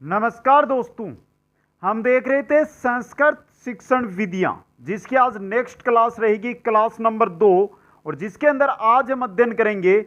नमस्कार दोस्तों। हम देख रहे थे संस्कृत शिक्षण विधियां, जिसकी आज नेक्स्ट क्लास रहेगी क्लास नंबर 2 और जिसके अंदर आज हम अध्ययन करेंगे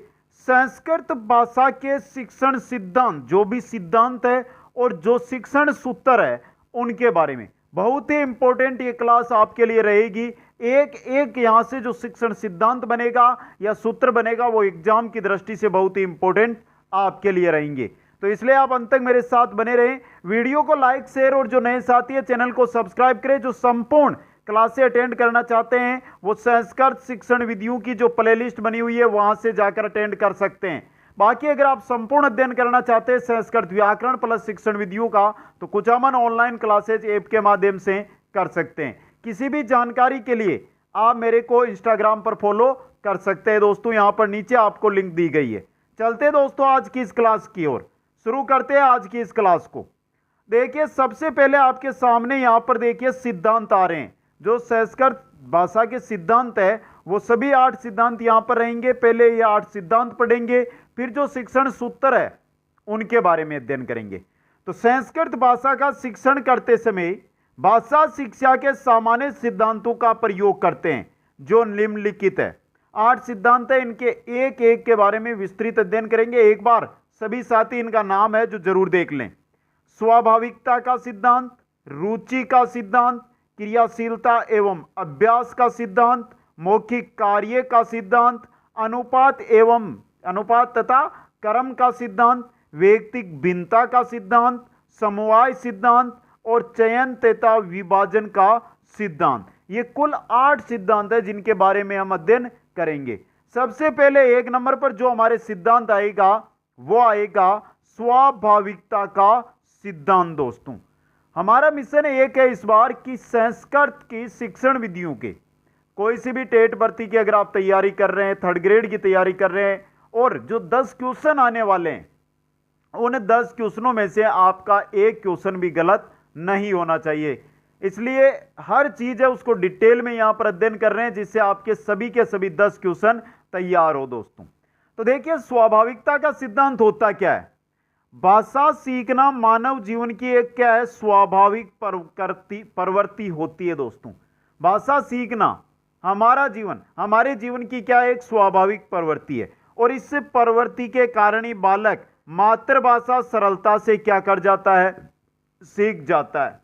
संस्कृत भाषा के शिक्षण सिद्धांत, जो भी सिद्धांत है और जो शिक्षण सूत्र है उनके बारे में। बहुत ही इंपॉर्टेंट ये क्लास आपके लिए रहेगी। एक एक यहां से जो शिक्षण सिद्धांत बनेगा या सूत्र बनेगा वो एग्जाम की दृष्टि से बहुत ही इंपॉर्टेंट आपके लिए रहेंगे, तो इसलिए आप अंत तक मेरे साथ बने रहें। वीडियो को लाइक, शेयर और जो नए साथी है चैनल को सब्सक्राइब करें। जो संपूर्ण क्लासें अटेंड करना चाहते हैं वो संस्कृत शिक्षण विधियों की जो प्लेलिस्ट बनी हुई है वहां से जाकर अटेंड कर सकते हैं। बाकी अगर आप संपूर्ण अध्ययन करना चाहते हैं संस्कृत व्याकरण प्लस शिक्षण विधियों का, तो कुचामन ऑनलाइन क्लासेज ऐप के माध्यम से कर सकते हैं। किसी भी जानकारी के लिए आप मेरे को इंस्टाग्राम पर फॉलो कर सकते हैं दोस्तों, यहां पर नीचे आपको लिंक दी गई है। चलते हैं दोस्तों आज की इस क्लास की ओर, शुरू करते हैं आज की इस क्लास को। देखिए सबसे पहले आपके सामने यहां पर देखिए सिद्धांत आ रहे हैं। जो संस्कृत भाषा के सिद्धांत है वो सभी 8 सिद्धांत यहां पर रहेंगे। पहले ये 8 सिद्धांत पढ़ेंगे, फिर जो शिक्षण सूत्र है उनके बारे में अध्ययन करेंगे। तो संस्कृत भाषा का शिक्षण करते समय भाषा शिक्षा के सामान्य सिद्धांतों का प्रयोग करते हैं जो निम्नलिखित है। 8 सिद्धांत है, इनके एक एक के बारे में विस्तृत अध्ययन करेंगे। एक बार सभी साथी इनका नाम है जो जरूर देख लें। स्वाभाविकता का सिद्धांत, रुचि का सिद्धांत, क्रियाशीलता एवं अभ्यास का सिद्धांत, मौखिक कार्य का सिद्धांत, अनुपात तथा क्रम का सिद्धांत, वैयक्तिक भिन्नता का सिद्धांत, समवाय सिद्धांत और चयन तथा विभाजन का सिद्धांत। ये कुल 8 सिद्धांत है जिनके बारे में हम अध्ययन करेंगे। सबसे पहले 1 नंबर पर जो हमारे सिद्धांत आएगा वो आएगा स्वाभाविकता का सिद्धांत। दोस्तों हमारा मिशन एक है इस बार कि संस्कृत की शिक्षण विधियों के कोई सी भी टेट भर्ती की अगर आप तैयारी कर रहे हैं, 3rd ग्रेड की तैयारी कर रहे हैं और जो 10 क्वेश्चन आने वाले हैं उन 10 क्वेश्चनों में से आपका एक क्वेश्चन भी गलत नहीं होना चाहिए। इसलिए हर चीज है उसको डिटेल में यहां पर अध्ययन कर रहे हैं जिससे आपके सभी के सभी 10 क्वेश्चन तैयार हो। दोस्तों तो देखिए स्वाभाविकता का सिद्धांत होता क्या है। भाषा सीखना मानव जीवन की एक क्या है, स्वाभाविक प्रवृत्ति होती है। दोस्तों भाषा सीखना हमारे जीवन की क्या एक स्वाभाविक प्रवृत्ति है और इस प्रवृत्ति के कारण ही बालक मातृभाषा सरलता से क्या कर जाता है, सीख जाता है।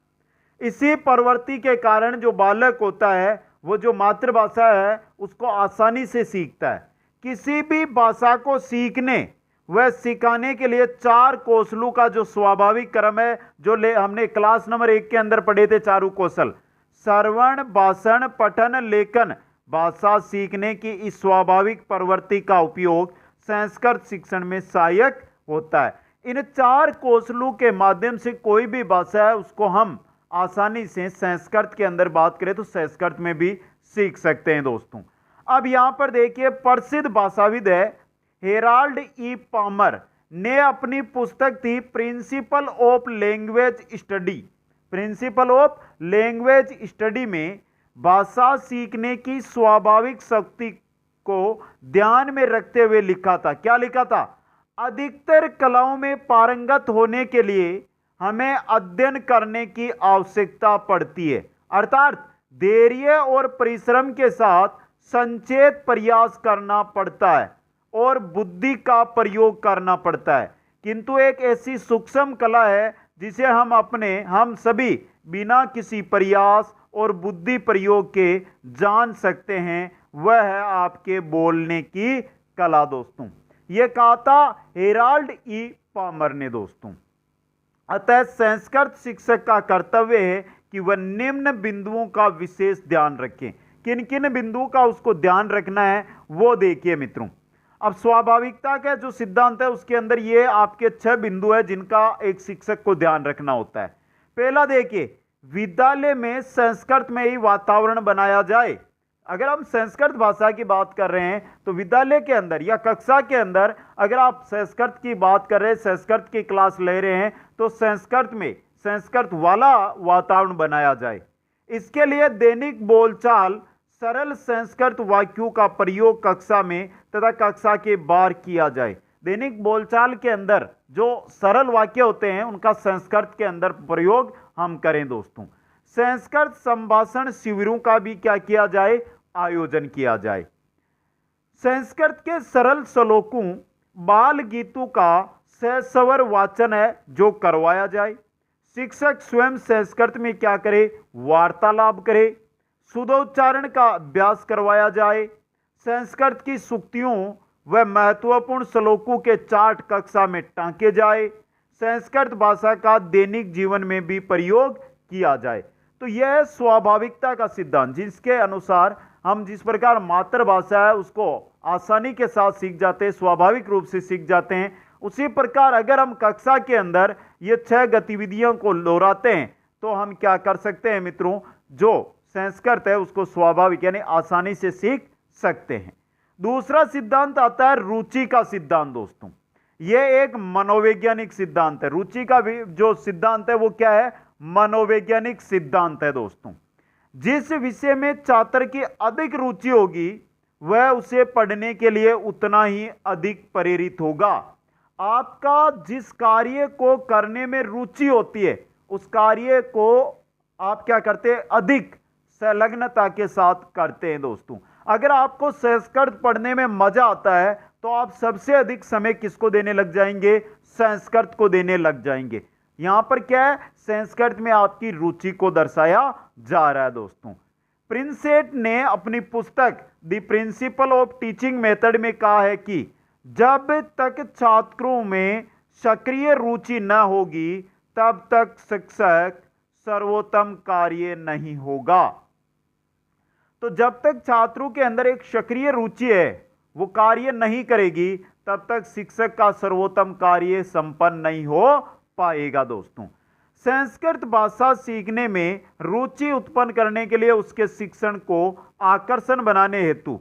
इसी प्रवृत्ति के कारण जो बालक होता है वो जो मातृभाषा है उसको आसानी से सीखता है। किसी भी भाषा को सीखने व सिखाने के लिए 4 कौशलों का जो स्वाभाविक क्रम है जो हमने क्लास नंबर 1 के अंदर पढ़े थे, चारों कौशल श्रवण, भाषण, पठन, लेखन। भाषा सीखने की इस स्वाभाविक प्रवृत्ति का उपयोग संस्कृत शिक्षण में सहायक होता है। इन 4 कौशलों के माध्यम से कोई भी भाषा है उसको हम आसानी से संस्कृत के अंदर बात करें तो संस्कृत में भी सीख सकते हैं। दोस्तों अब यहां पर देखिए प्रसिद्ध भाषाविद है हेराल्ड ई पामर ने अपनी पुस्तक थी प्रिंसिपल ऑफ लैंग्वेज स्टडी में भाषा सीखने की स्वाभाविक शक्ति को ध्यान में रखते हुए लिखा था। क्या लिखा था? अधिकतर कलाओं में पारंगत होने के लिए हमें अध्ययन करने की आवश्यकता पड़ती है, अर्थात धैर्य और परिश्रम के साथ संचेत प्रयास करना पड़ता है और बुद्धि का प्रयोग करना पड़ता है। किंतु एक ऐसी सूक्ष्म कला है जिसे हम सभी बिना किसी प्रयास और बुद्धि प्रयोग के जान सकते हैं, वह है आपके बोलने की कला। दोस्तों यह कहा था हेराल्ड ई पामर ने। दोस्तों अतः संस्कृत शिक्षक का कर्तव्य है कि वह निम्न बिंदुओं का विशेष ध्यान रखें। किन किन बिंदुओं का उसको ध्यान रखना है वो देखिए मित्रों। अब स्वाभाविकता का जो सिद्धांत है उसके अंदर ये आपके 6 बिंदु है जिनका एक शिक्षक को ध्यान रखना होता है। पहला देखिए, विद्यालय में संस्कृत में ही वातावरण बनाया जाए। अगर हम संस्कृत भाषा की बात कर रहे हैं तो विद्यालय के अंदर या कक्षा के अंदर अगर आप संस्कृत की बात कर रहे हैं, संस्कृत की क्लास ले रहे हैं तो संस्कृत में संस्कृत वाला वातावरण बनाया जाए। इसके लिए दैनिक बोलचाल सरल संस्कृत वाक्यों का प्रयोग कक्षा में तथा कक्षा के बाहर किया जाए। दैनिक बोलचाल के अंदर जो सरल वाक्य होते हैं उनका संस्कृत के अंदर प्रयोग हम करें दोस्तों। संस्कृत संभाषण शिविरों का भी क्या किया जाए, आयोजन किया जाए। संस्कृत के सरल श्लोकों, बाल गीतों का सस्वर वाचन है जो करवाया जाए। शिक्षक स्वयं संस्कृत में क्या करे, वार्तालाप करे। शुद्धोच्चारण का अभ्यास करवाया जाए। संस्कृत की सूक्तियों व महत्वपूर्ण श्लोकों के चार्ट कक्षा में टांके जाए। संस्कृत भाषा का दैनिक जीवन में भी प्रयोग किया जाए। तो यह है स्वाभाविकता का सिद्धांत, जिसके अनुसार हम जिस प्रकार मातृभाषा है उसको आसानी के साथ सीख जाते हैं, स्वाभाविक रूप से सीख जाते हैं, उसी प्रकार अगर हम कक्षा के अंदर ये 6 गतिविधियों को दोहराते हैं तो हम क्या कर सकते हैं मित्रों, जो संस्कृत है उसको स्वाभाविक यानी आसानी से सीख सकते हैं। दूसरा सिद्धांत आता है रुचि का सिद्धांत दोस्तों। यह एक मनोवैज्ञानिक सिद्धांत है। रुचि का भी जो सिद्धांत है वो क्या है, मनोवैज्ञानिक सिद्धांत है दोस्तों। जिस विषय में छात्र की अधिक रुचि होगी वह उसे पढ़ने के लिए उतना ही अधिक प्रेरित होगा। आपका जिस कार्य को करने में रुचि होती है उस कार्य को आप क्या करते हैं, अधिक संलग्नता के साथ करते हैं दोस्तों। अगर आपको संस्कृत पढ़ने में मजा आता है तो आप सबसे अधिक समय किसको देने लग जाएंगे, संस्कृत को देने लग जाएंगे। यहां पर क्या है, संस्कृत में आपकी रुचि को दर्शाया जा रहा है दोस्तों। प्रिंसेट ने अपनी पुस्तक the principle of teaching method में कहा है कि जब तक छात्रों में सक्रिय रुचि न होगी तब तक शिक्षक सर्वोत्तम कार्य नहीं होगा। तो जब तक छात्रों के अंदर एक सक्रिय रुचि है वो कार्य नहीं करेगी तब तक शिक्षक का सर्वोत्तम कार्य संपन्न नहीं हो पाएगा दोस्तों। संस्कृत भाषा सीखने में रुचि उत्पन्न करने के लिए उसके शिक्षण को आकर्षण बनाने हेतु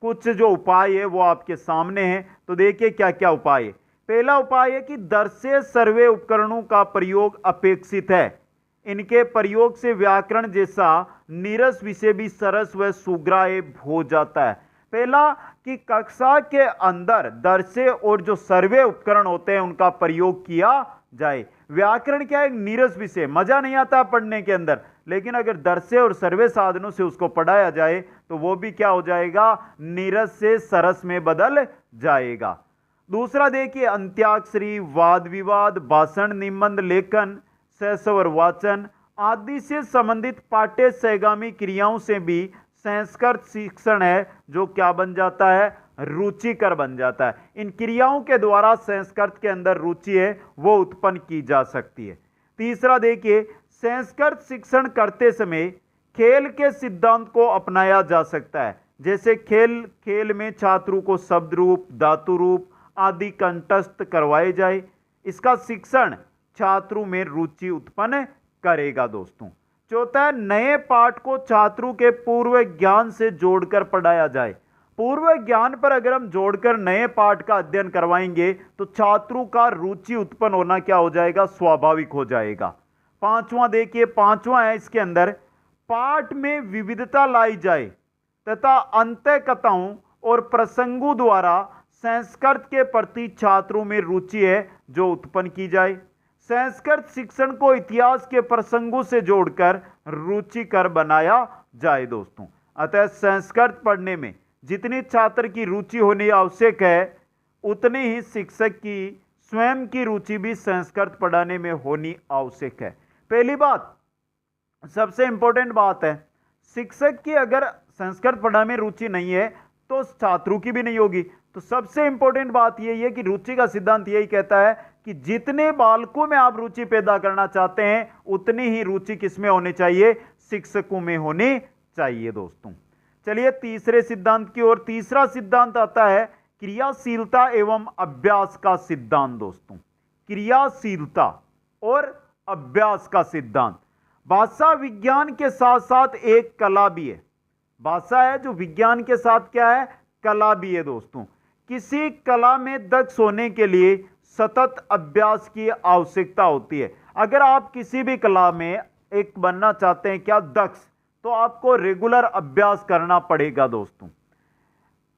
कुछ जो उपाय है वो आपके सामने है। तो देखिए क्या क्या उपाय है। पहला उपाय है कि दर्शे सर्वे उपकरणों का प्रयोग अपेक्षित है। इनके प्रयोग से व्याकरण जैसा नीरस विषय भी सरस व सुग्राह्य हो जाता है। पहला कि कक्षा के अंदर दर्शे और जो सर्वे उपकरण होते हैं उनका प्रयोग किया जाए। व्याकरण क्या है, एक नीरस विषय, मजा नहीं आता पढ़ने के अंदर, लेकिन अगर दर्शे और सर्वे साधनों से उसको पढ़ाया जाए तो वो भी क्या हो जाएगा, नीरस से सरस में बदल जाएगा। दूसरा देखिए, अंत्याक्षरी, वाद विवाद, भाषण, निबंध लेखन, सस्वर वाचन आदि से संबंधित पाठ्य सहगामी क्रियाओं से भी संस्कृत शिक्षण है जो क्या बन जाता है, रुचिकर बन जाता है। इन क्रियाओं के द्वारा संस्कृत के अंदर रुचि है वो उत्पन्न की जा सकती है। तीसरा देखिए, संस्कृत शिक्षण करते समय खेल के सिद्धांत को अपनाया जा सकता है। जैसे खेल में छात्रों को शब्द रूप, धातु रूप आदि कंठस्थ करवाए जाए। इसका शिक्षण छात्रों में रुचि उत्पन्न करेगा दोस्तों। चौथा है, नए पाठ को छात्रों के पूर्व ज्ञान से जोड़कर पढ़ाया जाए। पूर्व ज्ञान पर अगर हम जोड़कर नए पाठ का अध्ययन करवाएंगे तो छात्रों का रुचि उत्पन्न होना क्या हो जाएगा, स्वाभाविक हो जाएगा। पांचवा देखिए, पांचवा है इसके अंदर, पाठ में विविधता लाई जाए तथा अंत्य कथाओं और प्रसंगों द्वारा संस्कृत के प्रति छात्रों में रुचि है जो उत्पन्न की जाए। संस्कृत शिक्षण को इतिहास के प्रसंगों से जोड़कर रुचिकर बनाया जाए दोस्तों। अतः संस्कृत पढ़ने में जितनी छात्र की रुचि होनी आवश्यक है उतनी ही शिक्षक की स्वयं की रुचि भी संस्कृत पढ़ाने में होनी आवश्यक है। पहली बात, सबसे इंपॉर्टेंट बात है, शिक्षक की अगर संस्कृत पढ़ाने में रुचि नहीं है तो छात्रों की भी नहीं होगी। तो सबसे इंपॉर्टेंट बात यही है कि रुचि का सिद्धांत यही कहता है कि जितने बालकों में आप रुचि पैदा करना चाहते हैं उतनी ही रुचि किसमें होनी चाहिए, शिक्षकों में होनी चाहिए दोस्तों। चलिए तीसरे सिद्धांत की ओर। तीसरा सिद्धांत आता है क्रियाशीलता एवं अभ्यास का सिद्धांत दोस्तों। क्रियाशीलता और अभ्यास का सिद्धांत भाषा विज्ञान के साथ साथ एक कला भी है। भाषा है जो विज्ञान के साथ क्या है, कला भी है दोस्तों। किसी कला में दक्ष होने के लिए सतत अभ्यास की आवश्यकता होती है। अगर आप किसी भी कला में एक बनना चाहते हैं क्या, दक्ष, तो आपको रेगुलर अभ्यास करना पड़ेगा दोस्तों।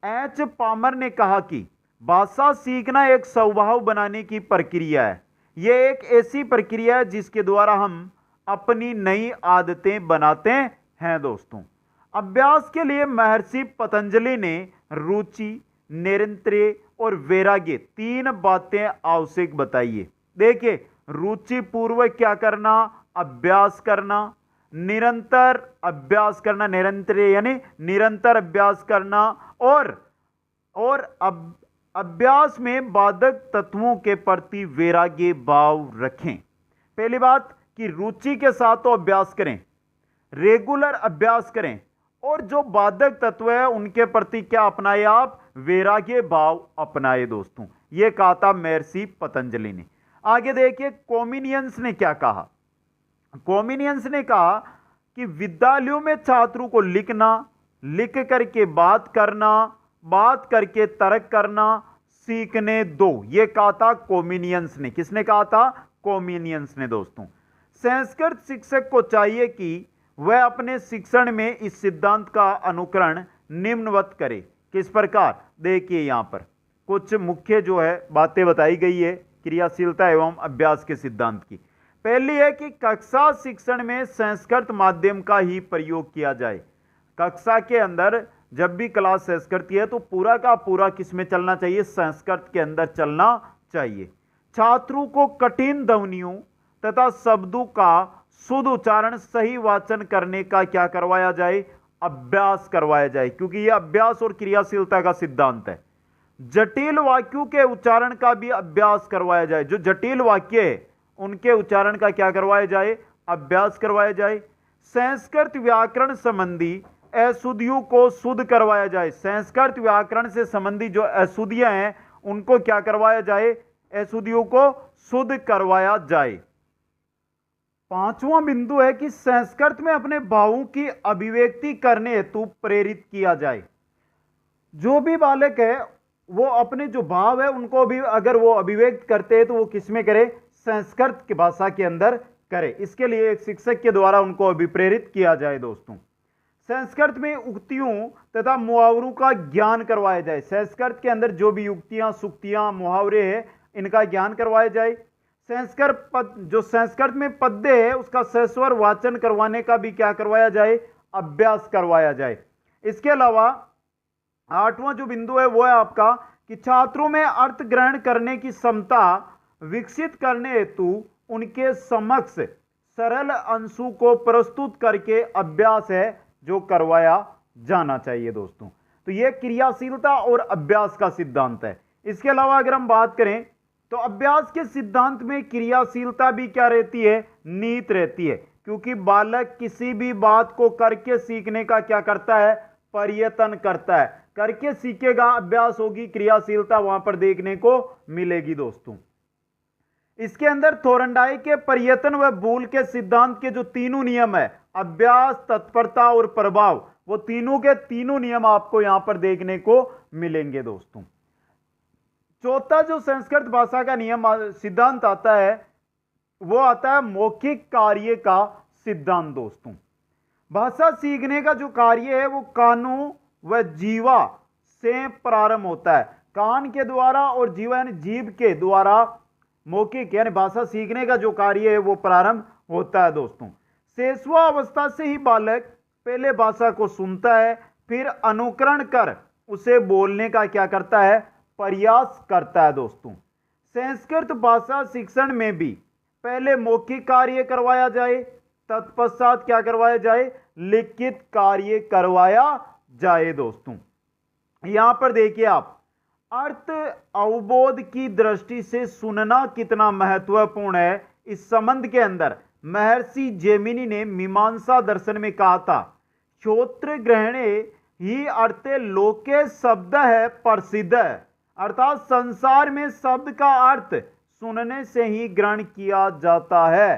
एच पामर ने कहा कि भाषा सीखना एक स्वभाव बनाने की प्रक्रिया है। यह एक ऐसी प्रक्रिया है जिसके द्वारा हम अपनी नई आदतें बनाते हैं दोस्तों। अभ्यास के लिए महर्षि पतंजलि ने रुचि, निरंतर्य और वैराग्य 3 बातें आवश्यक बताई है। देखिए, रुचि पूर्वक क्या करना, अभ्यास करना, निरंतर अभ्यास करना, निरंतर्य यानी निरंतर अभ्यास करना, और अभ्यास में बाधक तत्वों के प्रति वैराग्य भाव रखें। पहली बात कि रुचि के साथ तो अभ्यास करें, रेगुलर अभ्यास करें, और जो बाधक तत्व है उनके प्रति क्या अपनाए आप, वैराग्य भाव अपनाए दोस्तों। यह कहा था महर्षि पतंजलि ने। आगे देखिए कॉमिनियंस ने क्या कहा। कॉमिनियंस ने कहा कि विद्यालयों में छात्रों को लिखना, लिख करके बात करना, बात करके तर्क करना सीखने दो। यह कहा था कॉमिनियंस ने। किसने कहा था, कॉमिनियंस ने दोस्तों। संस्कृत शिक्षक को चाहिए कि वह अपने शिक्षण में इस सिद्धांत का अनुकरण निम्नवत करे। किस प्रकार, देखिए यहां पर कुछ मुख्य जो है बातें बताई गई है क्रियाशीलता एवं अभ्यास के सिद्धांत की। पहली है कि कक्षा शिक्षण में संस्कृत माध्यम का ही प्रयोग किया जाए। कक्षा के अंदर जब भी क्लास संस्कृत की है तो पूरा का पूरा किस में चलना चाहिए, संस्कृत के अंदर चलना चाहिए। छात्रों को कठिन ध्वनियों तथा शब्दों का शुद्ध उच्चारण, सही वाचन करने का क्या करवाया जाए, अभ्यास करवाया जाए, क्योंकि यह अभ्यास और क्रियाशीलता का सिद्धांत है। जटिल वाक्यों के उच्चारण का भी अभ्यास करवाया जाए। जो जटिल वाक्य है उनके उच्चारण का क्या करवाया जाए, अभ्यास करवाया जाए। संस्कृत व्याकरण संबंधी अशुद्धियों को शुद्ध करवाया जाए। संस्कृत व्याकरण से संबंधी जो अशुद्धियां हैं उनको क्या करवाया जाए, अशुद्धियों को शुद्ध करवाया जाए। 5वां बिंदु है कि संस्कृत में अपने भावों की अभिव्यक्ति करने हेतु प्रेरित किया जाए। जो भी बालक है वो अपने जो भाव है उनको भी अगर वो अभिव्यक्त करते हैं तो वो किस में करे, संस्कृत की भाषा के अंदर करे। इसके लिए एक शिक्षक के द्वारा उनको अभिप्रेरित किया जाए दोस्तों। संस्कृत में उक्तियों तथा मुहावरों का ज्ञान करवाया जाए। संस्कृत के अंदर जो भी युक्तियां, सुक्तियां, मुहावरे हैं इनका ज्ञान करवाया जाए। जो संस्कृत में पद्य है उसका सस्वर वाचन करवाने का भी क्या करवाया जाए, अभ्यास करवाया जाए। इसके अलावा 8वां जो बिंदु है वो है आपका कि छात्रों में अर्थ ग्रहण करने की क्षमता विकसित करने हेतु उनके समक्ष सरल अंशों को प्रस्तुत करके अभ्यास है जो करवाया जाना चाहिए दोस्तों। तो यह क्रियाशीलता और अभ्यास का सिद्धांत है। इसके अलावा अगर हम बात करें तो अभ्यास के सिद्धांत में क्रियाशीलता भी क्या रहती है, नीत रहती है, क्योंकि बालक किसी भी बात को करके सीखने का क्या करता है, प्रयत्न करता है। करके सीखेगा, अभ्यास होगी, क्रियाशीलता वहां पर देखने को मिलेगी दोस्तों। इसके अंदर थोरनडाई के प्रयत्न व भूल के सिद्धांत के जो तीनों नियम है, अभ्यास, तत्परता और प्रभाव, वो तीनों के तीनों नियम आपको यहां पर देखने को मिलेंगे दोस्तों। चौथा जो संस्कृत भाषा का नियम सिद्धांत आता है वो आता है मौखिक कार्य का सिद्धांत दोस्तों। भाषा सीखने का जो कार्य है वो कानों व जीवा से प्रारंभ होता है। कान के द्वारा और जीवा यानी जीभ के द्वारा मौखिक यानी भाषा सीखने का जो कार्य है वो प्रारंभ होता है दोस्तों। शेषवा अवस्था से ही बालक पहले भाषा को सुनता है, फिर अनुकरण कर उसे बोलने का क्या करता है, प्रयास करता है दोस्तों। संस्कृत भाषा शिक्षण में भी पहले मौखिक कार्य करवाया जाए, तत्पश्चात क्या करवाया जाए, लिखित कार्य करवाया जाए दोस्तों। यहां पर देखिए आप, अर्थ अवबोध की दृष्टि से सुनना कितना महत्वपूर्ण है। इस संबंध के अंदर महर्षि जैमिनी ने मीमांसा दर्शन में कहा था, श्रोत्र ग्रहणे ही अर्थे लोके शब्द है प्रसिद्ध है। अर्थात संसार में शब्द का अर्थ सुनने से ही ग्रहण किया जाता है।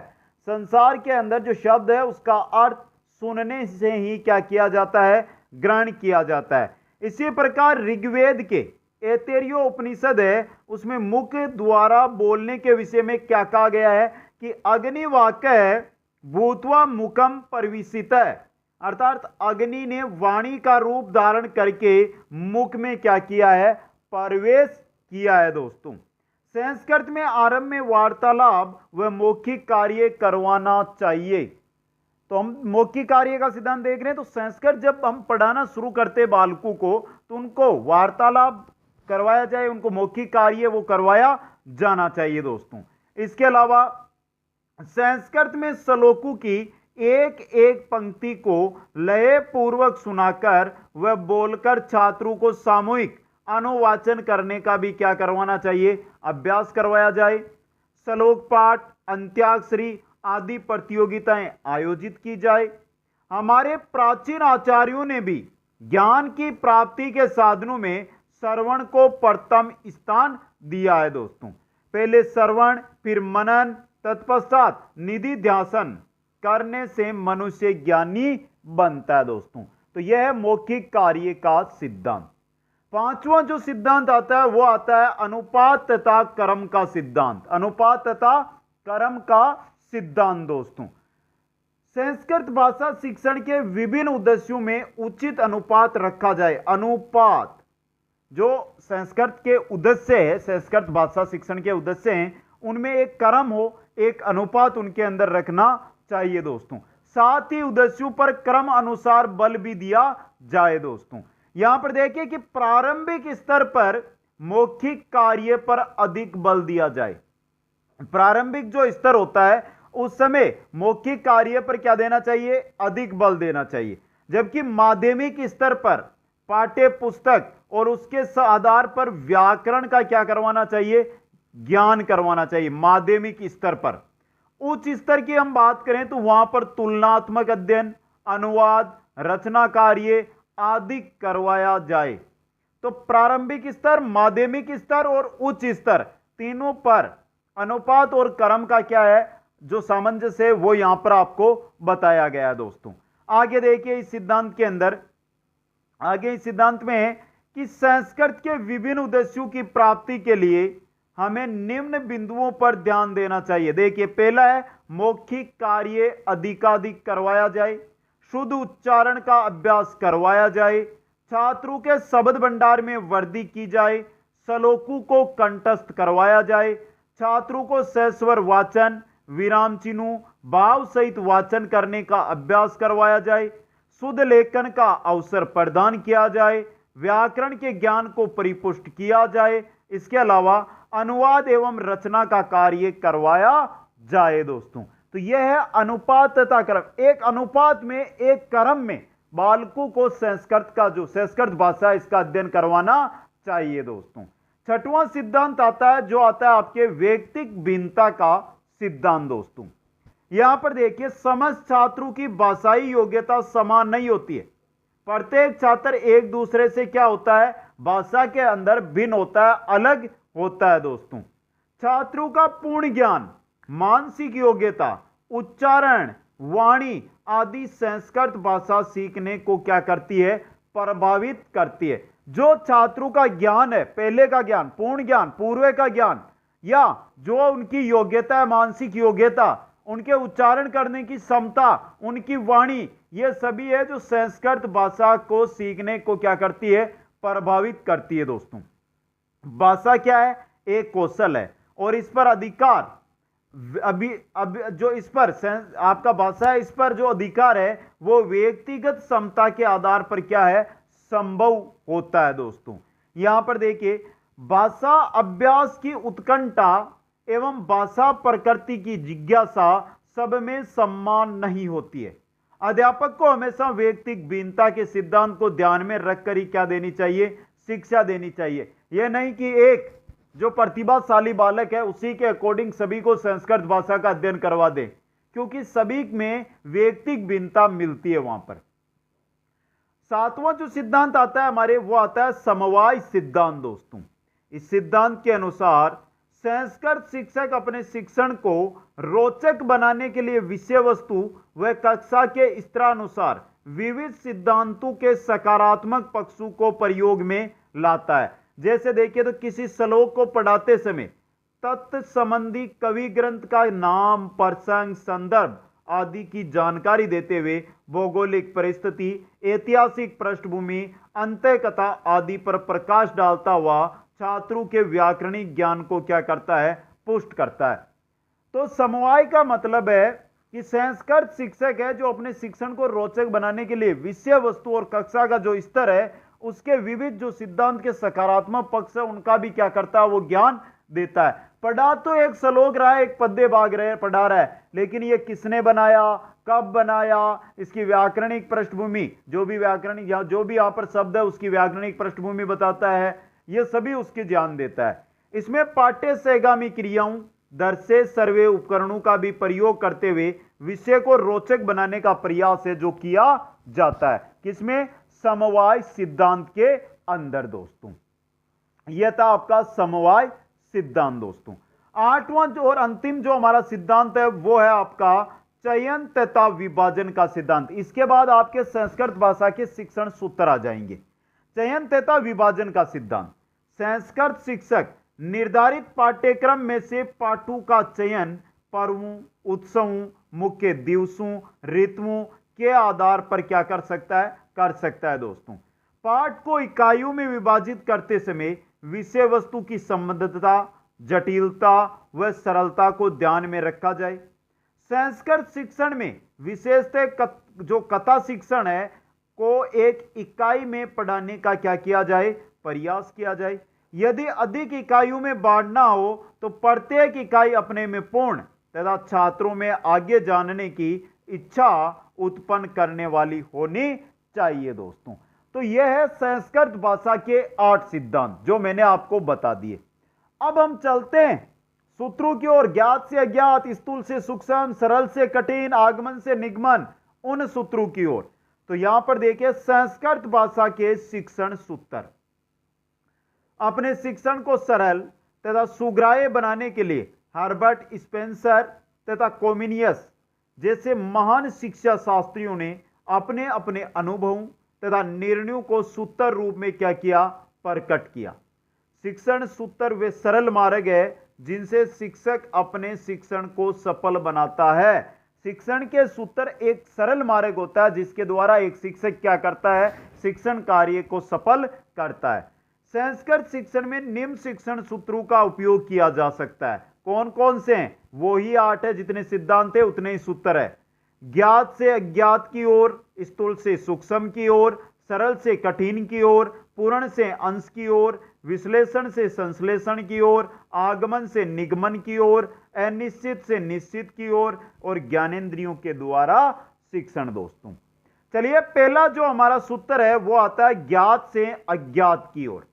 संसार के अंदर जो शब्द है उसका अर्थ सुनने से ही क्या किया जाता है, ग्रहण किया जाता है। इसी प्रकार ऋग्वेद के ऐतरेय उपनिषद है उसमें मुख द्वारा बोलने के विषय में क्या कहा गया है कि अग्निवाक्य भूत्वा मुखम प्रविशित है। अर्थात अग्नि ने वाणी का रूप धारण करके मुख में क्या किया है, प्रवेश किया है दोस्तों। संस्कृत में आरंभ में वार्तालाप व मौखिक कार्य करवाना चाहिए। तो हम मौखिक कार्य का सिद्धांत देख रहे हैं। तो संस्कृत जब हम पढ़ाना शुरू करते हैं बालकों को, तो उनको वार्तालाप करवाया जाए, उनको मौखिक कार्य वो करवाया जाना चाहिए दोस्तों। इसके अलावा संस्कृत में श्लोकों की एक एक पंक्ति को लय पूर्वक सुनाकर व बोलकर छात्रों को सामूहिक अनुवाचन करने का भी क्या करवाना चाहिए, अभ्यास करवाया जाए। श्लोक पाठ, अंत्याक्षरी आदि प्रतियोगिताएं आयोजित की जाए। हमारे प्राचीन आचार्यों ने भी ज्ञान की प्राप्ति के साधनों में श्रवण को प्रथम स्थान दिया है दोस्तों। पहले श्रवण, फिर मनन, तत्पश्चात निधि ध्यान करने से मनुष्य ज्ञानी बनता है दोस्तों। तो यह है मौखिक कार्य का सिद्धांत। पांचवा जो सिद्धांत आता है वो आता है अनुपात तथा कर्म का सिद्धांत। अनुपात तथा कर्म का सिद्धांत दोस्तों। संस्कृत भाषा शिक्षण के विभिन्न उद्देश्यों में उचित अनुपात रखा जाए। अनुपात जो संस्कृत के उद्देश्य है, संस्कृत भाषा शिक्षण के उद्देश्य हैं, उनमें एक क्रम हो, एक अनुपात उनके अंदर रखना चाहिए दोस्तों। साथ ही उद्देश्यों पर क्रम अनुसार बल भी दिया जाए दोस्तों। यहां पर देखिए कि प्रारंभिक स्तर पर मौखिक कार्य पर अधिक बल दिया जाए। प्रारंभिक जो स्तर होता है उस समय मौखिक कार्य पर क्या देना चाहिए, अधिक बल देना चाहिए। जबकि माध्यमिक स्तर पर पाठ्य पुस्तक और उसके आधार पर व्याकरण का क्या करवाना चाहिए, ज्ञान करवाना चाहिए माध्यमिक स्तर पर। उच्च स्तर की हम बात करें तो वहां पर तुलनात्मक अध्ययन, अनुवाद, रचना कार्य आदि करवाया जाए। तो प्रारंभिक स्तर, माध्यमिक स्तर और उच्च स्तर तीनों पर अनुपात और क्रम का क्या है जो सामंजस्य है वो यहां पर आपको बताया गया है दोस्तों। आगे देखिए इस सिद्धांत के अंदर, आगे इस सिद्धांत में है कि संस्कृत के विभिन्न उद्देश्यों की प्राप्ति के लिए हमें निम्न बिंदुओं पर ध्यान देना चाहिए। देखिए पहला है मौखिक कार्य अधिकाधिक करवाया जाए, शुद्ध उच्चारण का अभ्यास करवाया जाए, छात्रों के शब्द भंडार में वृद्धि की जाए, श्लोकों को कंठस्थ करवाया जाए, छात्रों को सस्वर वाचन, विराम चिन्हों, भाव सहित वाचन करने का अभ्यास करवाया जाए, शुद्ध लेखन का अवसर प्रदान किया जाए, व्याकरण के ज्ञान को परिपुष्ट किया जाए। इसके अलावा अनुवाद एवं रचना का कार्य करवाया जाए दोस्तों। तो यह है अनुपात तथा क्रम। एक अनुपात में, एक क्रम में बालकों को संस्कृत का जो संस्कृत भाषा है इसका अध्ययन करवाना चाहिए दोस्तों। छठवां सिद्धांत आता है जो आता है आपके व्यक्तिक भिन्नता का सिद्धांत दोस्तों। यहां पर देखिए समस्त छात्रों की भाषाई योग्यता समान नहीं होती है। प्रत्येक छात्र एक दूसरे से क्या होता है, भाषा के अंदर भिन्न होता है, अलग होता है दोस्तों। छात्रों का पूर्ण ज्ञान, मानसिक योग्यता, उच्चारण, वाणी आदि संस्कृत भाषा सीखने को क्या करती है, प्रभावित करती है। जो छात्रों का ज्ञान है, पहले का ज्ञान, पूर्ण ज्ञान, पूर्व का ज्ञान, या जो उनकी योग्यता है, मानसिक योग्यता, उनके उच्चारण करने की क्षमता, उनकी वाणी, ये सभी है जो संस्कृत भाषा को सीखने को क्या करती है, प्रभावित करती है दोस्तों। भाषा क्या है, एक कौशल है और इस पर अधिकार अभी जो इस पर आपका भाषा है, इस पर जो अधिकार है वो व्यक्तिगत क्षमता के आधार पर क्या है, संभव होता है दोस्तों। यहां पर देखिए भाषा अभ्यास की उत्कंठा एवं भाषा प्रकृति की जिज्ञासा सब में समान नहीं होती है। अध्यापक को हमेशा व्यक्तिक भिन्नता के सिद्धांत को ध्यान में रखकर ही क्या देनी चाहिए, शिक्षा देनी चाहिए। यह नहीं कि एक जो प्रतिभाशाली बालक है उसी के अकॉर्डिंग सभी को संस्कृत भाषा का अध्ययन करवा दे, क्योंकि सभी में व्यक्तिक भिन्नता मिलती है वहां पर। सातवां जो सिद्धांत आता है हमारे, वो आता है समवाय सिद्धांत दोस्तों। इस सिद्धांत के अनुसार संस्कृत शिक्षक अपने शिक्षण को रोचक बनाने के लिए विषय वस्तु व कक्षा के स्तरानुसार विविध सिद्धांतों के सकारात्मक पक्षों को प्रयोग में लाता है। जैसे देखिए तो किसी श्लोक को पढ़ाते समय तत्व संबंधी कवि ग्रंथ का नाम, प्रसंग, संदर्भ आदि की जानकारी देते हुए भौगोलिक परिस्थिति, ऐतिहासिक पृष्ठभूमि, अंतः कथा आदि पर प्रकाश डालता हुआ छात्रों के व्याकरणिक ज्ञान को क्या करता है, पुष्ट करता है। तो समवाय का मतलब है कि संस्कृत शिक्षक है जो अपने शिक्षण को रोचक बनाने के लिए विषय वस्तु और कक्षा का जो स्तर है उसके विविध जो सिद्धांत के सकारात्मक पक्ष है उनका भी क्या करता है, वो ज्ञान देता है। पढ़ा तो एक श्लोक रहा है, एक पद्य भाग रहे पढ़ा रहा है, लेकिन ये किसने बनाया, कब बनाया, इसकी व्याकरणिक पृष्ठभूमि, जो भी व्याकरणिक या जो भी यहां पर शब्द है उसकी व्याकरणिक पृष्ठभूमि बताता है, ये सभी उसके ज्ञान देता है। इसमें पाठ्य सहगामी क्रियाओं, दर्शे सर्वे उपकरणों का भी प्रयोग करते हुए विषय को रोचक बनाने का प्रयास है जो किया जाता है। किसमें, समवाय सिद्धांत के अंदर दोस्तों। यह था आपका समवाय सिद्धांत दोस्तों। आठवां और अंतिम जो हमारा सिद्धांत है वो है आपका चयन तथा विभाजन का सिद्धांत। इसके बाद आपके संस्कृत भाषा के शिक्षण सूत्र आ जाएंगे। चयन तथा विभाजन का सिद्धांत, संस्कृत शिक्षक निर्धारित पाठ्यक्रम में से पाठों का चयन पर्वों, उत्सवों, मुख्य दिवसों, ऋतुओं के आधार पर क्या कर सकता है दोस्तों। पाठ को इकाइयों में विभाजित करते समय विषय वस्तु की संबद्धता, जटिलता व सरलता को ध्यान में रखा जाए। संस्कृत शिक्षण में विशेषतः जो कथा शिक्षण है को एक इकाई में पढ़ाने का क्या किया जाए, प्रयास किया जाए। यदि अधिक इकाइयों में बांटना हो तो प्रत्येक इकाई अपने में पूर्ण तथा छात्रों में आगे जानने की इच्छा उत्पन्न करने वाली होनी चाहिए दोस्तों। तो यह है संस्कृत भाषा के 8 सिद्धांत जो मैंने आपको बता दिए। अब हम चलते हैं सूत्रों की ओर। ज्ञात से अज्ञात, स्थूल से सूक्ष्म, सरल से कठिन, आगमन से निगमन, उन सूत्रों की ओर। तो यहां पर देखिए संस्कृत भाषा के शिक्षण सूत्र। अपने शिक्षण को सरल तथा सुग्राह्य बनाने के लिए हर्बर्ट स्पेंसर तथा कोमिनियस जैसे महान शिक्षा शास्त्रियों ने अपने अपने अनुभवों तथा निर्णयों को सूत्र रूप में क्या किया, प्रकट किया। शिक्षण सूत्र वे सरल मार्ग है जिनसे शिक्षक अपने शिक्षण को सफल बनाता है। शिक्षण के सूत्र एक सरल मार्ग होता है जिसके द्वारा एक शिक्षक क्या करता है, शिक्षण कार्य को सफल करता है। संस्कृत शिक्षण में निम्न शिक्षण सूत्रों का उपयोग किया जा सकता है। कौन कौन से हैं, वो ही 8 है, जितने सिद्धांत है उतने ही सूत्र है। ज्ञात से अज्ञात की ओर, स्थूल से सूक्ष्म की ओर, सरल से कठिन की ओर, पूर्ण से अंश की ओर, विश्लेषण से संश्लेषण की ओर, आगमन से निगमन की ओर, अनिश्चित से निश्चित की ओर और ज्ञानेंद्रियों के द्वारा शिक्षण दोस्तों। चलिए पहला जो हमारा सूत्र है वो आता है ज्ञात से अज्ञात की ओर।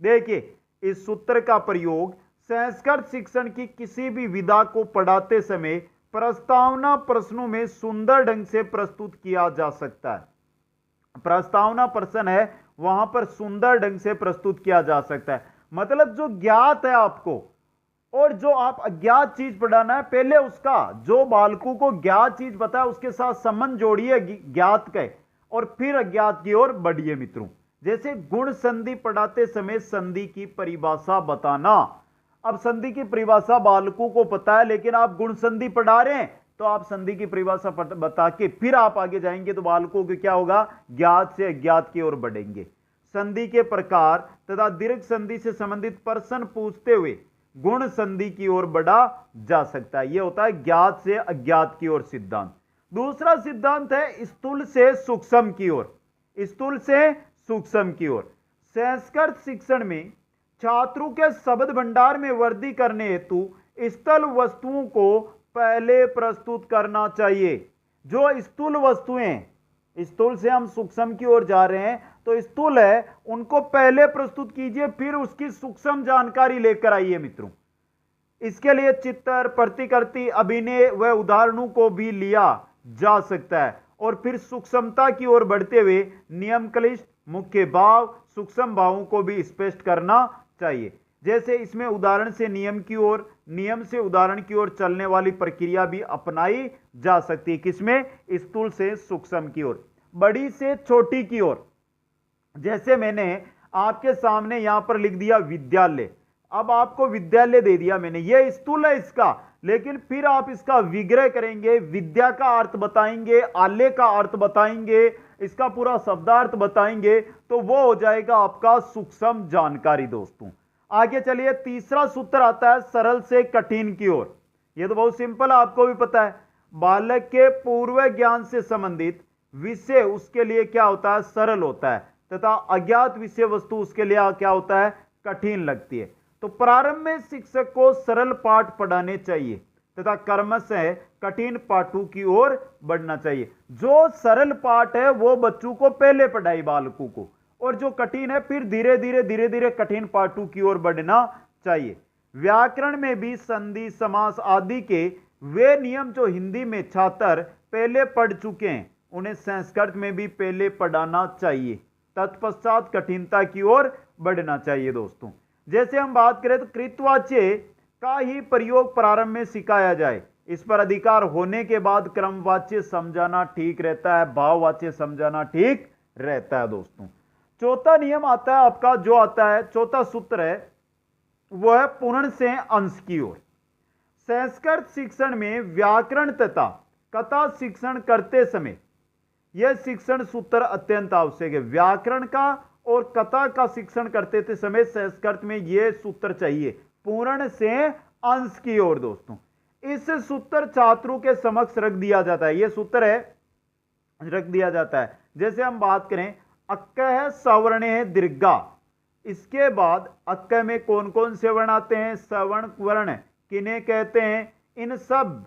देखिए इस सूत्र का प्रयोग संस्कृत शिक्षण की किसी भी विधा को पढ़ाते समय प्रस्तावना प्रश्नों में सुंदर ढंग से प्रस्तुत किया जा सकता है। प्रस्तावना प्रश्न है वहां पर सुंदर ढंग से प्रस्तुत किया जा सकता है। मतलब जो ज्ञात है आपको और जो आप अज्ञात चीज पढ़ाना है, पहले उसका जो बालकों को ज्ञात चीज पता है उसके साथ संबंध जोड़िए ज्ञात के और फिर अज्ञात की ओर बढ़िए मित्रों। जैसे गुण संधि पढ़ाते समय संधि की परिभाषा बताना। अब संधि की परिभाषा बालकों को पता है लेकिन आप गुण संधि पढ़ा रहे हैं तो आप संधि की परिभाषा बता के फिर आप आगे जाएंगे तो बालकों को क्या होगा, ज्ञात से अज्ञात की ओर बढ़ेंगे। संधि के प्रकार तथा दीर्घ संधि से संबंधित प्रश्न पूछते हुए गुण संधि की ओर बढ़ा जा सकता है। यह होता है ज्ञात से अज्ञात की ओर सिद्धांत। दूसरा सिद्धांत है स्थूल से सूक्ष्म की ओर। स्थूल से सूक्ष्म की ओर संस्कृत शिक्षण में छात्रों के शब्द भंडार में वृद्धि करने हेतु स्थूल वस्तुओं को पहले प्रस्तुत करना चाहिए। जो स्थूल वस्तुएं, स्थूल से हम सूक्ष्म की ओर जा रहे हैं तो स्थूल है उनको पहले प्रस्तुत कीजिए फिर उसकी सूक्ष्म जानकारी लेकर आइए मित्रों। इसके लिए चित्र, प्रतिकृति, अभिनय व उदाहरणों को भी लिया जा सकता है और फिर सूक्ष्मता की ओर बढ़ते हुए नियम क्लिष्ट, मुख्य भाव, सूक्ष्म भावों को भी स्पष्ट करना चाहिए। जैसे इसमें उदाहरण से नियम की ओर, नियम से उदाहरण की ओर चलने वाली प्रक्रिया भी अपनाई जा सकती है। किसमें, स्थूल से सूक्ष्म की ओर। बड़ी से छोटी की ओर, जैसे मैंने आपके सामने यहां पर लिख दिया विद्यालय। अब आपको विद्यालय दे दिया मैंने, यह स्थूल है इसका, लेकिन फिर आप इसका विग्रह करेंगे, विद्या का अर्थ बताएंगे, आल्य का अर्थ बताएंगे, इसका पूरा शब्दार्थ बताएंगे तो वो हो जाएगा आपका सूक्ष्म जानकारी दोस्तों। आगे चलिए, तीसरा सूत्र आता है सरल से कठिन की ओर। यह तो बहुत सिंपल है, आपको भी पता है। बालक के पूर्व ज्ञान से संबंधित विषय उसके लिए क्या होता है, सरल होता है, तथा अज्ञात विषय वस्तु उसके लिए क्या होता है, कठिन लगती है। तो प्रारंभ में शिक्षक को सरल पाठ पढ़ाने चाहिए तथा क्रमशः कठिन पाठों की ओर बढ़ना चाहिए। जो सरल पाठ है वो बच्चों को पहले पढ़ाई बालकों को, और जो कठिन है फिर धीरे धीरे कठिन पाठों की ओर बढ़ना चाहिए। व्याकरण में भी संधि समास आदि के वे नियम जो हिंदी में छात्र पहले पढ़ चुके हैं उन्हें संस्कृत में भी पहले पढ़ाना चाहिए, तत्पश्चात कठिनता की ओर बढ़ना चाहिए। दोस्तों जैसे हम बात करें तो कृतवाच्य का ही प्रयोग प्रारंभ में सिखाया जाए, इस पर अधिकार होने के बाद क्रमवाच्य समझाना ठीक रहता है, भाववाच्य समझाना ठीक रहता है। दोस्तों चौथा नियम आता है आपका, जो आता है चौथा सूत्र है वो है पूर्ण से अंश की ओर। संस्कृत शिक्षण में व्याकरण तथा कथा शिक्षण करते समय यह शिक्षण सूत्र अत्यंत आवश्यक है। व्याकरण का और कथा का शिक्षण करते समय संस्कृत में यह सूत्र चाहिए, पूर्ण से अंश की ओर। दोस्तों इस सूत्र छात्रों के समक्ष रख दिया जाता है, यह सूत्र है रख दिया जाता है। जैसे हम बात करें, अक्क है, सवर्ण है, दीर्घा, इसके बाद अक्क में कौन कौन से वर्ण आते हैं, सवर्ण वर्ण किन्हें कहते हैं, इन सब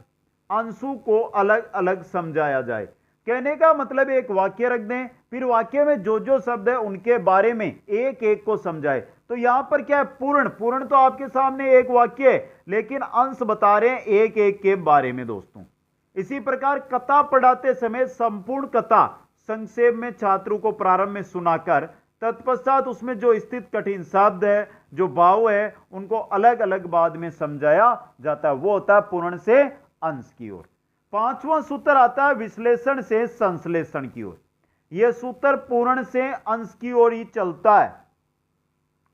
अंशों को अलग अलग समझाया जाए। कहने का मतलब एक वाक्य रख दें, फिर वाक्य में जो जो शब्द है उनके बारे में एक एक को समझाए। तो यहां पर क्या है, पूर्ण, पूर्ण तो आपके सामने एक वाक्य है लेकिन अंश बता रहे हैं एक एक के बारे में। दोस्तों इसी प्रकार कथा पढ़ाते समय संपूर्ण कथा संक्षेप में छात्रों को प्रारंभ में सुनाकर तत्पश्चात उसमें जो स्थित कठिन शब्द है, जो भाव है, उनको अलग अलग बाद में समझाया जाता है, वो होता है पूर्ण से अंश की ओर। पांचवां सूत्र आता है विश्लेषण से संश्लेषण की ओर। यह सूत्र पूर्ण से अंश की ओर ही चलता है,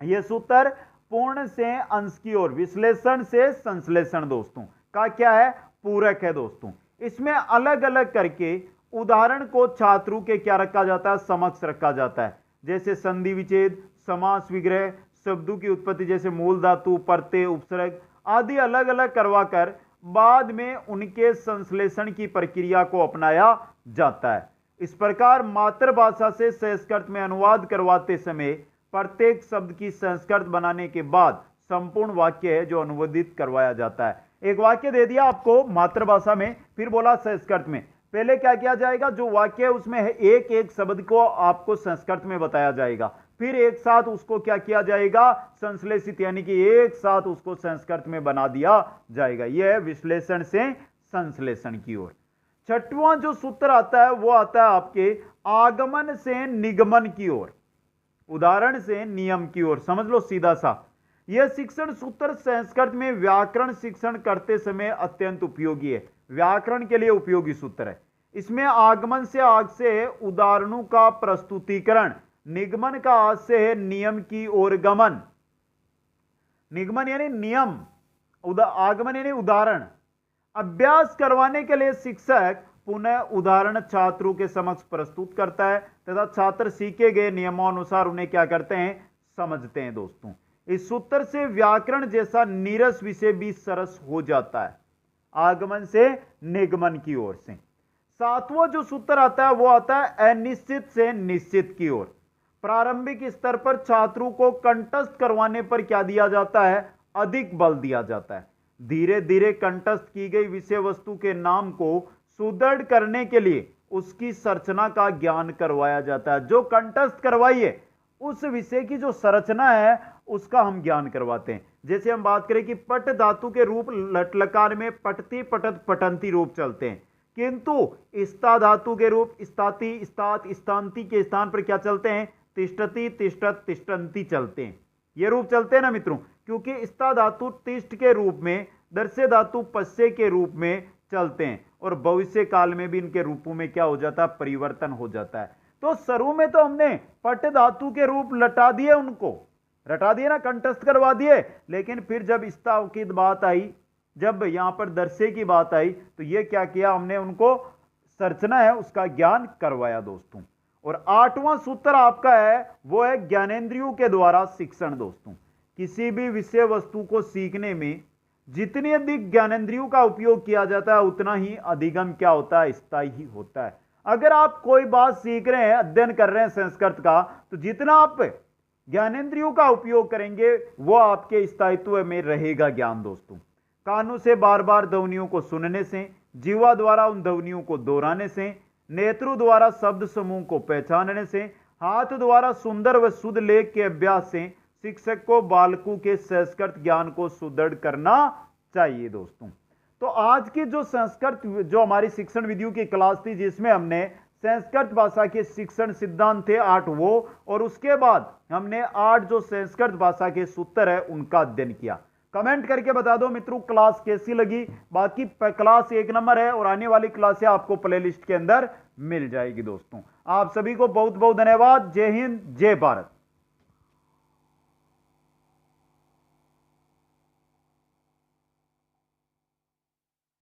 यह सूत्र पूर्ण से अंश की ओर, विश्लेषण से संश्लेषण दोस्तों का क्या है, पूरक है। दोस्तों इसमें अलग अलग करके उदाहरण को छात्रों के क्या रखा जाता है, समक्ष रखा जाता है। जैसे संधि विच्छेद, समास विग्रह, शब्दों की उत्पत्ति जैसे मूल धातु, प्रत्यय, उपसर्ग आदि अलग अलग करवाकर बाद में उनके संश्लेषण की प्रक्रिया को अपनाया जाता है। इस प्रकार मातृभाषा से संस्कृत में अनुवाद करवाते समय प्रत्येक शब्द की संस्कृत बनाने के बाद संपूर्ण वाक्य है जो अनुवादित करवाया जाता है। एक वाक्य दे दिया आपको मातृभाषा में, फिर बोला संस्कृत में, पहले क्या किया जाएगा, जो वाक्य है उसमें एक एक शब्द को आपको संस्कृत में बताया जाएगा, फिर एक साथ उसको क्या किया जाएगा, संश्लेषित, यानी कि एक साथ उसको संस्कृत में बना दिया जाएगा। यह है विश्लेषण से संश्लेषण की ओर। छठवां जो सूत्र आता है वो आता है आपके आगमन से निगमन की ओर, उदाहरण से नियम की ओर। समझ लो सीधा सा, यह शिक्षण सूत्र संस्कृत में व्याकरण शिक्षण करते समय अत्यंत उपयोगी है, व्याकरण के लिए उपयोगी सूत्र है। इसमें आगमन से आग से उदाहरणों का प्रस्तुतिकरण, निगमन का आज से है नियम की ओर गमन। निगमन यानी नियम, आगमन यानी उदाहरण। अभ्यास करवाने के लिए शिक्षक पुनः उदाहरण छात्रों के समक्ष प्रस्तुत करता है तथा छात्र सीखे गए नियमानुसार उन्हें क्या करते हैं, समझते हैं। दोस्तों इस सूत्र से व्याकरण जैसा नीरस विषय भी सरस हो जाता है, आगमन से निगमन की ओर से। सातवां जो सूत्र आता है वो आता है अनिश्चित से निश्चित की ओर। प्रारंभिक स्तर पर छात्रों को कंठस्थ करवाने पर क्या दिया जाता है, अधिक बल दिया जाता है। धीरे धीरे कंठस्थ की गई विषय वस्तु के नाम को सुदृढ़ करने के लिए उसकी संरचना का ज्ञान करवाया जाता है। जो कंठस्थ करवाइए उस विषय की जो संरचना है उसका हम ज्ञान करवाते हैं। जैसे हम बात करें कि पट धातु के रूप लट लकार में पटती पटत पटंती रूप चलते हैं, किंतु स्ता धातु के रूप स्ताति स्तात स्तांति के स्थान पर क्या चलते हैं, तिष्ठति तिष्ठत तिष्ठन्ति चलते हैं। ये रूप चलते हैं ना मित्रों, क्योंकि स्ता धातु तिष्ठ के रूप में, दर्शे धातु पश्य के रूप में चलते हैं और भविष्य काल में भी इनके रूपों में क्या हो जाता है, परिवर्तन हो जाता है। तो शुरू में तो हमने पट धातु के रूप लटा दिए, उनको रटा दिए ना, कंठस्थ करवा दिए, लेकिन फिर जब स्ता की बात आई, जब यहां पर दर्शे की बात आई, तो ये क्या किया हमने, उनको संरचना है उसका ज्ञान करवाया। दोस्तों और आठवां सूत्र आपका है वो है ज्ञानेंद्रियों के द्वारा शिक्षण। दोस्तों किसी भी विषय वस्तु को सीखने में जितनी अधिक ज्ञानेंद्रियों का उपयोग किया जाता है उतना ही अधिगम क्या होता है, स्थायी होता है। अगर आप कोई बात सीख रहे हैं, अध्ययन कर रहे हैं संस्कृत का, तो जितना आप ज्ञानेंद्रियों का उपयोग करेंगे वो आपके स्थायित्व में रहेगा ज्ञान दोस्तों। कानों से बार बार ध्वनियों को सुनने से, जीवा द्वारा उन ध्वनियों को दोहराने से, नेत्रों द्वारा शब्द समूह को पहचानने से, हाथ द्वारा सुंदर व शुद्ध लेख के अभ्यास से शिक्षक को बालकों के संस्कृत ज्ञान को सुदृढ़ करना चाहिए दोस्तों। तो आज की जो संस्कृत जो हमारी शिक्षण विधियों की क्लास थी, जिसमें हमने संस्कृत भाषा के शिक्षण सिद्धांत थे 8 वो, और उसके बाद हमने 8 जो संस्कृत भाषा के सूत्र है उनका अध्ययन किया। कमेंट करके बता दो मित्रों क्लास कैसी लगी। बाकी क्लास 1 नंबर है और आने वाली क्लासें आपको प्लेलिस्ट के अंदर मिल जाएगी दोस्तों। आप सभी को बहुत बहुत धन्यवाद। जय हिंद, जय भारत।